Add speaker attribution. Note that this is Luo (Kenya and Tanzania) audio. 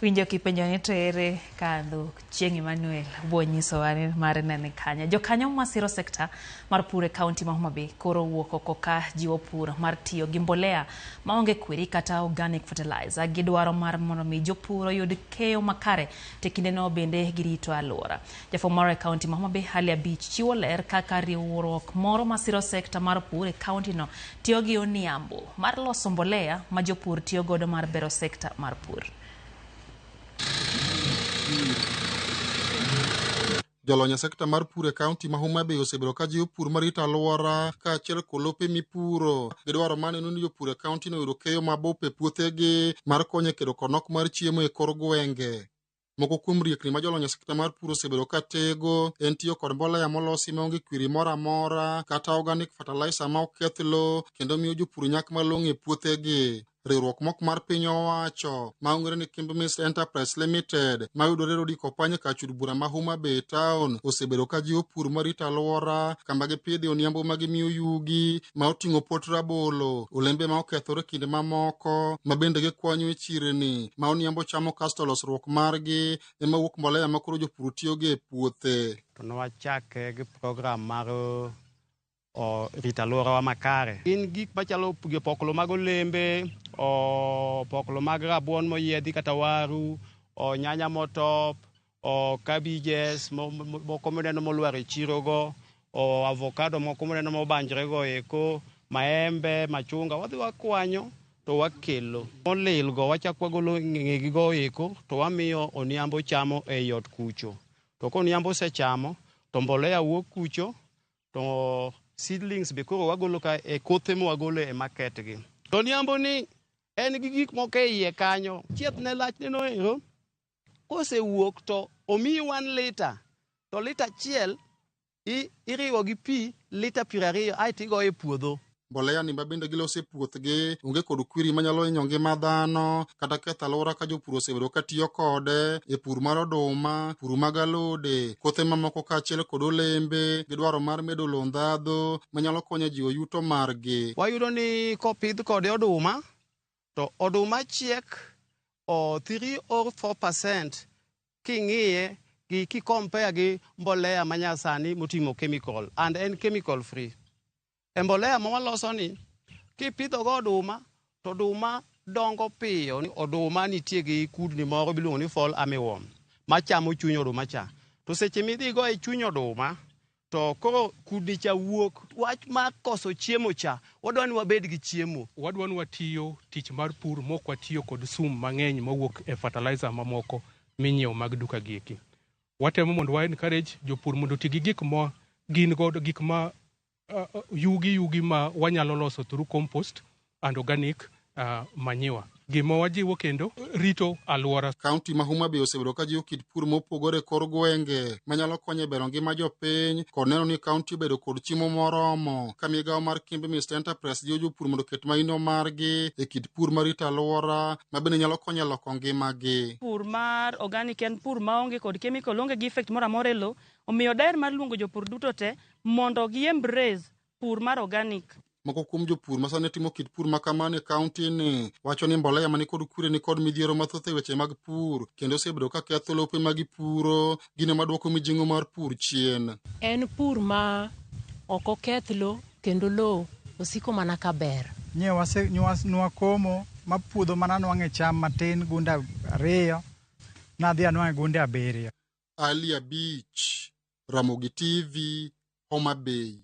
Speaker 1: Winjo kipenjo ni tere kadho Chieng' Emmanuel bonyiso wane mar nene kanya. Jokanyo masiro sekta mar pur e kaunti ma Homa Bay koro wuok oko ka jiwo pur mar tiyo gi mbolea maonge kwiri kata organic fertilizer. Gidwaro mar mondo mi jopur oyud keyo makare te kinde no bende girito alwora. Jafwambo mar kaunti ma Homa Bay Halia Beach chiwo ler kaka riwruok moro masiro sekta mar pur e kaunti no tiyo gi oniambo mar loso mbolea ma jopur tiyo godo mar bero sekta mar pur.
Speaker 2: Jolony sekta mar pur e kaunti ma Homa Bay osebedo ka jiwo pur marito alwora ka achiel kolope mipuro. Gidwaro maneno ni jopur e kaunti no yudo keyo mabup e puothegi mar konyo e kedo kod nok mar chiemo e kor gwenge. Moko kuom riekni ma jolony sekta mar pur osebedo ka tego en tiyo kod mbolea molosi maonge kwiri moro amora kata organic fertilizer ma ok keth lowo kendo miyo jopur nyak malong'o e puothegi. Riwruok mok mar piny owacho maongre ni Kimbe Mist Enterprise Limited mayudore Rodi Kopanye kachud bura ma Homa Bay Town osebedo ka jiwo pur marito alwora kama gipidhe oniambo ma gimiyo yugi ma oting'o pot rabolo, olembe ma okethore kinde mamoko ma bende gikwanyo e chirni ma oniambo chamo kasto losruok margi ema wuok mbolea ma koro jopur tiyogo e puothe.
Speaker 3: To nwachake gi program mar rito alworawa makare. Gin gik machalo poklo mag olembe, poklo mag rabuon moyiedhi kata waru, nyanya motop, cabbages moko mineno molwar e chirogo, avocado moko mineno mobanjrego eko, maembe, machunga. Wadhi wakwanyo to wakelo. Molilgo wachak wagolo ng'egigo eko to wamiyo oniambo chamo e ot kucho. To koniambo osechamo to mbolea wuok kucho to seedlings be koro wagolo ka e kothe mo wagolo e market gi. To niambo ni en gi gik moko e iye kanyo. Chieth ne lach ne noero. Kosewuok to omiyi 1 liter. To liter achiel iriwo gi pi liter 20 aito igoyo e puodho.
Speaker 2: Mbolea ni mabende gilose puothgi onge kod kwiri manyalo hinyo ngima dhano kata ketho alwora ka jopur osebedo ka tiyo kode e pur mar oduma, pur mag alode, kothe mamoko kaachiel kod olembe. Gidwaro mar medo lowo ndhadhu manyalo konyo jiwo yuto margi.
Speaker 3: Wayudo ni kopidh kode oduma to oduma chiek 3 or 4% king'iye gi kikompea gi mbolea manyasani moting'o chemical and en chemical free. Mbolea ma waloso ni kipidhogo oduma to oduma dongo piyo. Oduma nitie gi kudni moro biluongo ni fall armyworm machamo chuny oduma cha. To seche midhigo e chuny oduma to koro kudni cha wuok. Wach mar koso chiemo cha wadwa ni wabed gi chiemo.
Speaker 4: Wadwa ni watiyo tich mar pur mok watiyo kod sum mang'eny mawuok e fertilizer mamoko minyiewo mag duka gieki. Watemo mondo wa encourage jopur mondo ti gi gik ma gin godo, gik ma yugi ma wanyalo loso through compost and organic manure. Gima wajiwo kendo rito alwora.
Speaker 2: Kaunti ma Homa Bay osebedo ka jiwo kit pur mopogore kor gwenge manyalo konyo e bero ngima jopiny kod neno ni kaunti obedo kod chiemo moromo. Ka migawo mar Kimbe Mist Enterprise jiwo jopur mondo ket maino margi e kit pur marito alwora ma bende nyalo konyo e loko ngimagi.
Speaker 5: Pur mar organic en pur maonge kod chemical, onge gi effect moro amora e lowo. Omiyo daher mar luongo jopur duto te mondo gi embrace pur mar organic.
Speaker 2: Moko kuom jopur ma sani timo kit pur makamano e kaunti ni wacho ni mbolea mani kod kwiri ni kod midhiero mathoth e weche mag pur kendo osebedo ka ketho lope ma gipuro, gino maduoko mijing'o mar pur chien.
Speaker 6: En pur ma ok oketh lowo kendo lowo osiko mana ka ber.
Speaker 7: Nwakomo ma puodho mana nwang'e cham matin gunde 2 nadhi anwang'e gunde 7.
Speaker 2: Halia Beach, Ramogi TV, Homa Bay.